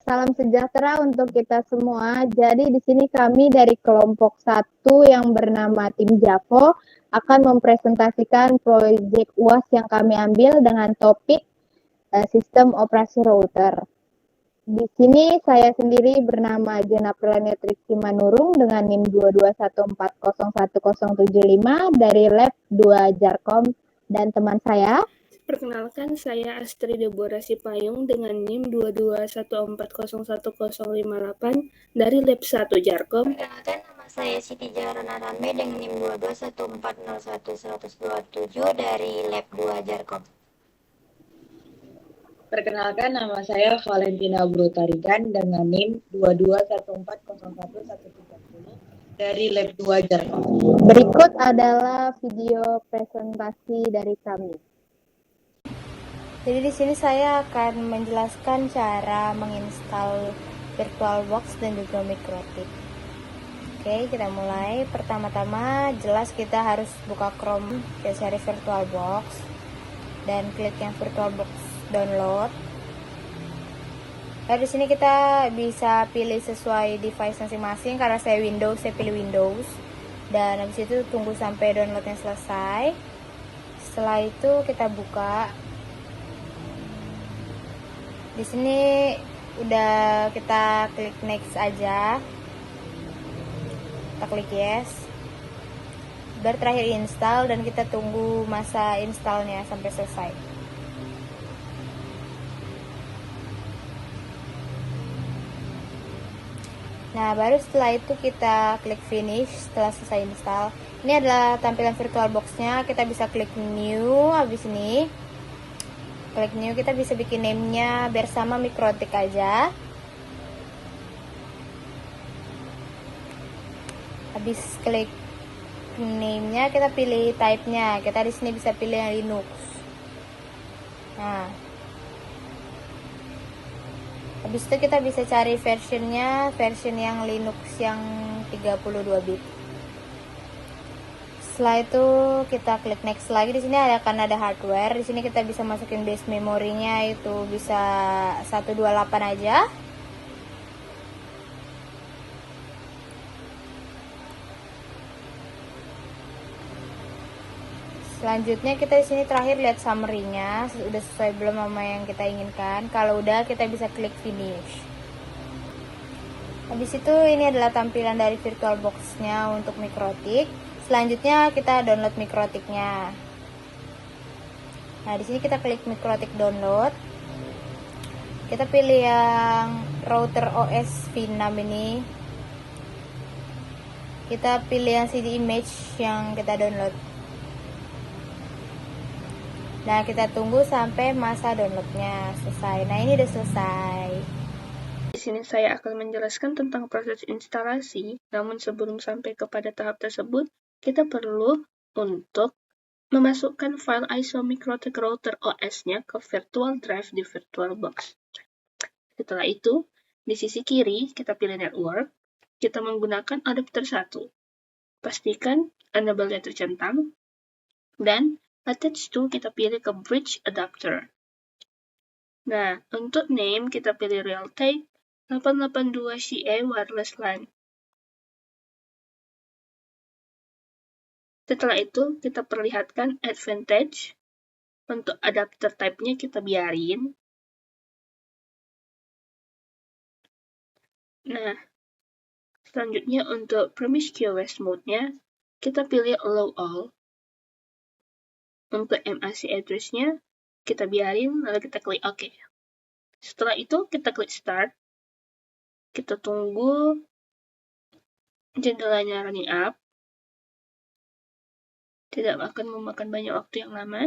Salam sejahtera untuk kita semua. Jadi di sini kami dari kelompok 1 yang bernama Tim Javo akan mempresentasikan proyek UAS yang kami ambil dengan topik sistem operasi router. Di sini saya sendiri bernama Jena Prilania Triksi Manurung dengan NIM 221401075 dari Lab 2 Jarkom dan teman saya. Perkenalkan, saya Astri Deborah Sipayung dengan NIM 221401058 dari Lab 1 Jarkom. Perkenalkan, nama saya Siti Jarana Rambe dengan NIM 221401127 dari Lab 2 Jarkom. Perkenalkan, nama saya Valentina Brutarigan dengan NIM 221401130 dari Lab 2 Jarkom. Berikut adalah video presentasi dari kami. Jadi di sini saya akan menjelaskan cara menginstal VirtualBox dan juga MikroTik. Oke, kita mulai. Pertama-tama jelas kita harus buka Chrome, kita cari VirtualBox dan klik yang VirtualBox download. Di sini kita bisa pilih sesuai device masing-masing. Karena saya Windows, saya pilih Windows. Dan habis itu tunggu sampai downloadnya selesai. Setelah itu kita buka. Di sini udah kita klik next aja. Kita klik yes. Baru terakhir install dan kita tunggu masa installnya sampai selesai. Nah, baru setelah itu kita klik finish setelah selesai install. Ini adalah tampilan VirtualBox-nya. Kita bisa klik new, habis ini klik new, kita bisa bikin name-nya bersama MikroTik aja. Habis klik name-nya, kita pilih type-nya. Kita di sini bisa pilih yang Linux. Nah, habis itu kita bisa cari versionnya, version yang Linux yang 32 bit. Setelah itu kita klik next lagi. Di sini akan ada hardware. Di sini kita bisa masukin base memorinya, itu bisa 128 aja. Selanjutnya kita di sini terakhir lihat summary-nya, sudah sesuai belum sama yang kita inginkan. Kalau udah, kita bisa klik finish. Habis itu ini adalah tampilan dari VirtualBox-nya untuk MikroTik. Selanjutnya kita download MikroTik-nya. Nah, di sini kita klik MikroTik download. Kita pilih yang router OS V6 ini. Kita pilih yang CD image yang kita download. Nah, kita tunggu sampai masa downloadnya selesai. Nah, ini udah selesai. Di sini saya akan menjelaskan tentang proses instalasi, namun sebelum sampai kepada tahap tersebut, kita perlu untuk memasukkan file ISO MikroTik Router OS-nya ke virtual drive di VirtualBox. Setelah itu, di sisi kiri kita pilih network, kita menggunakan adapter 1. Pastikan enable-nya tercentang, dan attach to kita pilih ke bridge adapter. Nah, untuk name kita pilih Realtek 882 CA wireless LAN. Setelah itu, kita perlihatkan advantage. Untuk adapter type-nya kita biarin. Nah, selanjutnya untuk promiscuous mode-nya, kita pilih allow all. Untuk MAC address-nya, kita biarin, lalu kita klik OK. Setelah itu, kita klik start. Kita tunggu jendelanya running up. Tidak akan memakan banyak waktu yang lama.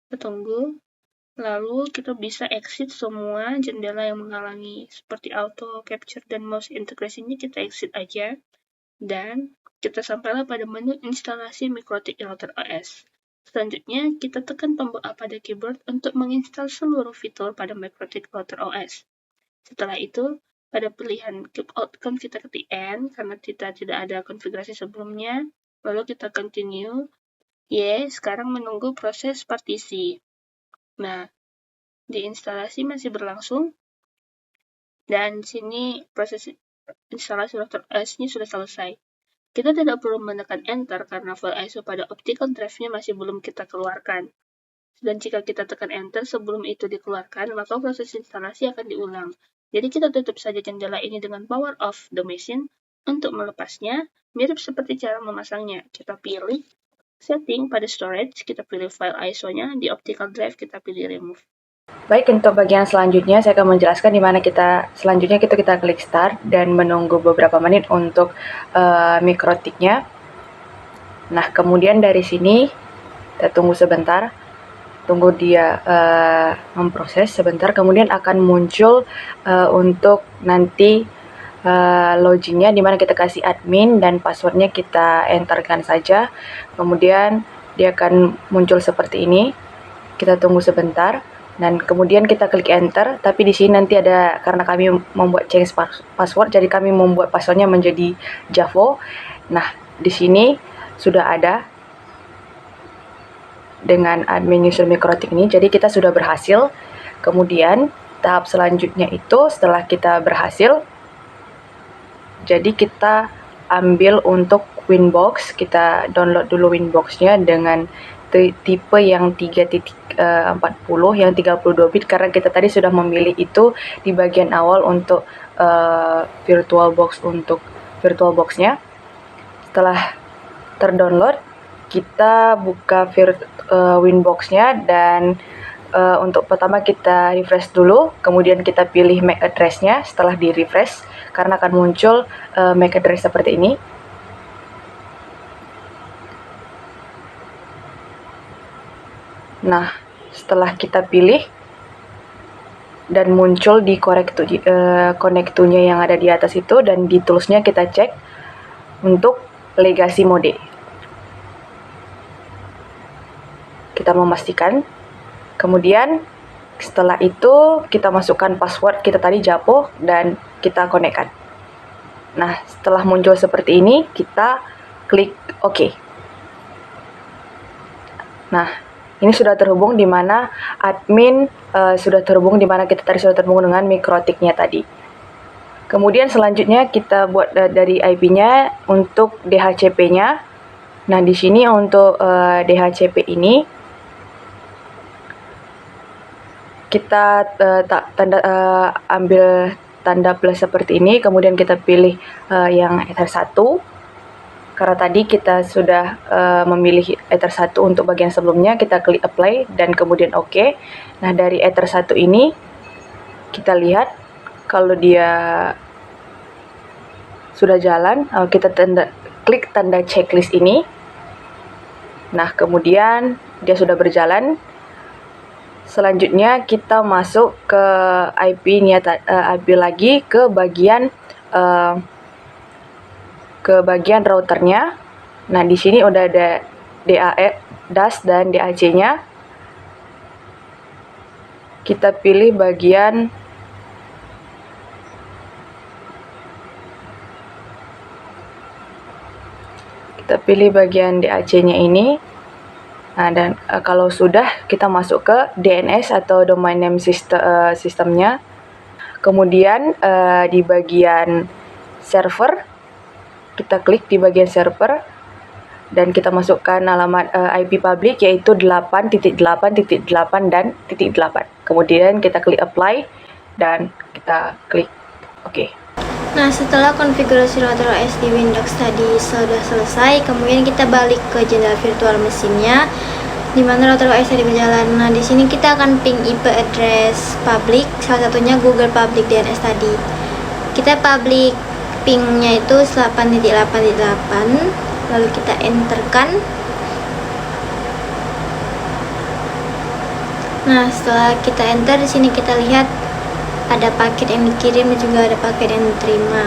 Kita tunggu. Lalu kita bisa exit semua jendela yang menghalangi. Seperti auto, capture, dan mouse integration-nya kita exit aja. Dan kita sampailah pada menu instalasi MikroTik Router OS. Selanjutnya, kita tekan tombol A pada keyboard untuk menginstal seluruh fitur pada MikroTik Router OS. Setelah itu, pada pilihan keep outcome kita ketik N karena kita tidak ada konfigurasi sebelumnya. Lalu kita continue. Sekarang menunggu proses partisi. Nah, di instalasi masih berlangsung, dan sini proses instalasi router OS-nya sudah selesai. Kita tidak perlu menekan enter karena file ISO pada optical drive-nya masih belum kita keluarkan. Dan jika kita tekan enter sebelum itu dikeluarkan, maka proses instalasi akan diulang. Jadi kita tutup saja jendela ini dengan power off the machine. Untuk melepasnya, mirip seperti cara memasangnya. Kita pilih setting pada storage, kita pilih file ISO-nya, di optical drive kita pilih remove. Baik, untuk bagian selanjutnya saya akan menjelaskan di mana kita klik start dan menunggu beberapa menit untuk mikrotiknya. Nah, kemudian dari sini kita tunggu sebentar. Tunggu dia memproses sebentar, kemudian akan muncul untuk nanti login-nya, dimana kita kasih admin dan passwordnya kita enterkan saja. Kemudian dia akan muncul seperti ini. Kita tunggu sebentar dan kemudian kita klik enter. Tapi di sini nanti ada, karena kami membuat change password, jadi kami membuat passwordnya menjadi Javo. Nah, di sini sudah ada dengan admin user mikrotik ini, jadi kita sudah berhasil. Kemudian tahap selanjutnya itu setelah kita berhasil, jadi kita ambil untuk Winbox, kita download dulu Winbox-nya dengan tipe yang 3.40 yang 32 bit, karena kita tadi sudah memilih itu di bagian awal untuk VirtualBox-nya. Setelah terdownload, kita buka Winbox-nya dan untuk pertama kita refresh dulu, kemudian kita pilih MAC address-nya. Setelah di refresh, karena akan muncul MAC address seperti ini. Nah, setelah kita pilih dan muncul di konektunya yang ada di atas itu, dan di tools-nya kita cek untuk legacy mode. Kita memastikan. Kemudian setelah itu kita masukkan password kita tadi Javo dan kita konekkan. Nah, setelah muncul seperti ini, kita klik OK. Nah, ini sudah terhubung di mana admin sudah terhubung, di mana kita tadi sudah terhubung dengan mikrotiknya tadi. Kemudian selanjutnya kita buat dari IP-nya untuk DHCP-nya. Nah, di sini untuk DHCP ini kita ambil tanda plus seperti ini, kemudian kita pilih yang Ether 1, karena tadi kita sudah memilih Ether 1 untuk bagian sebelumnya. Kita klik apply dan kemudian OK. Nah, dari Ether 1 ini kita lihat kalau dia sudah jalan, kita klik tanda checklist ini. Nah, kemudian dia sudah berjalan. Selanjutnya kita masuk ke IP-nya lagi ke bagian routernya. Nah, di sini udah ada DAS dan DAC-nya. Kita pilih bagian DAC-nya ini. Nah, dan kalau sudah, kita masuk ke DNS atau domain name sistemnya. Kemudian di bagian server, kita klik di bagian server dan kita masukkan alamat IP public, yaitu 8.8.8 dan .8. Kemudian kita klik apply dan kita klik OK. Nah, setelah konfigurasi router OS di Windows tadi sudah selesai, kemudian kita balik ke jendela virtual mesinnya, di mana router OS tadi berjalan. Nah, di sini kita akan ping IP address public, salah satunya Google Public DNS tadi. Kita public pingnya itu 8.8.8, lalu kita enterkan. Nah, setelah kita enter, di sini kita lihat ada paket yang dikirim dan juga ada paket yang diterima.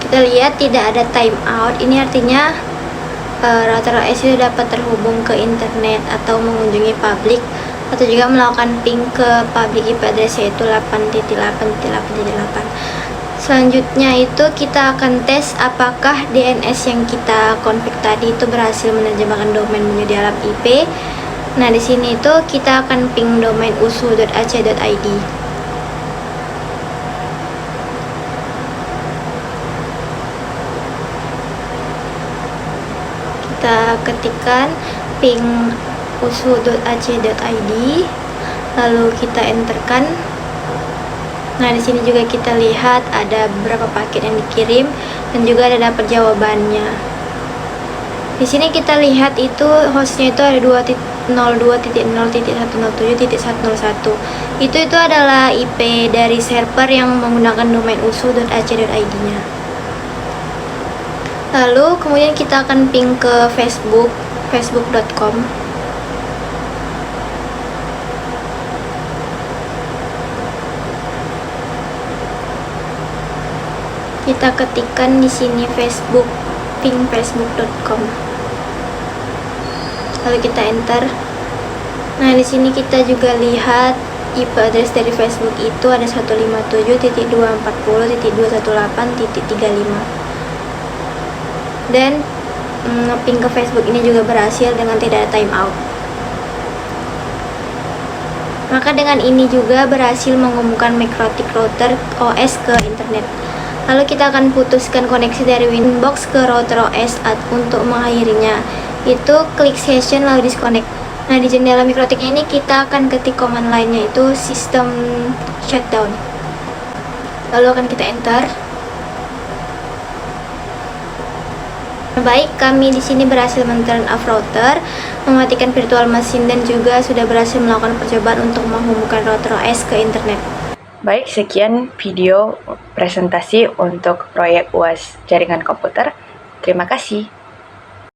Kita lihat tidak ada timeout. Ini artinya router OS itu dapat terhubung ke internet atau mengunjungi publik, atau juga melakukan ping ke public IP address, yaitu 8.8.8.8. Selanjutnya itu kita akan tes apakah DNS yang kita config tadi itu berhasil menerjemahkan domain menjadi alam IP. Nah, di sini itu kita akan ping domain usu.ac.id. Kita ketikkan ping usu.ac.id, lalu kita enterkan. Nah, di sini juga kita lihat ada beberapa paket yang dikirim dan juga ada dapat jawabannya. Di sini kita lihat itu hostnya itu ada 2.0.0.107.101. Itu adalah IP dari server yang menggunakan domain usu.ac.id-nya. Lalu kemudian kita akan ping ke facebook.com. Kita ketikkan di sini ping facebook.com. Lalu kita enter. Nah, di sini kita juga lihat IP address dari Facebook itu ada 157.240.218.35. Dan ping ke Facebook ini juga berhasil dengan tidak ada timeout. Maka dengan ini juga berhasil menghubungkan Mikrotik router OS ke internet. Lalu kita akan putuskan koneksi dari Winbox ke router OS untuk mengakhirinya. Itu klik session lalu disconnect. Nah, di jendela Mikrotiknya ini kita akan ketik command lainnya itu system shutdown. Lalu akan kita enter. Baik, kami di sini berhasil men-turn off router, mematikan virtual machine dan juga sudah berhasil melakukan percobaan untuk menghubungkan router OS ke internet. Baik, sekian video presentasi untuk proyek UAS jaringan komputer. Terima kasih.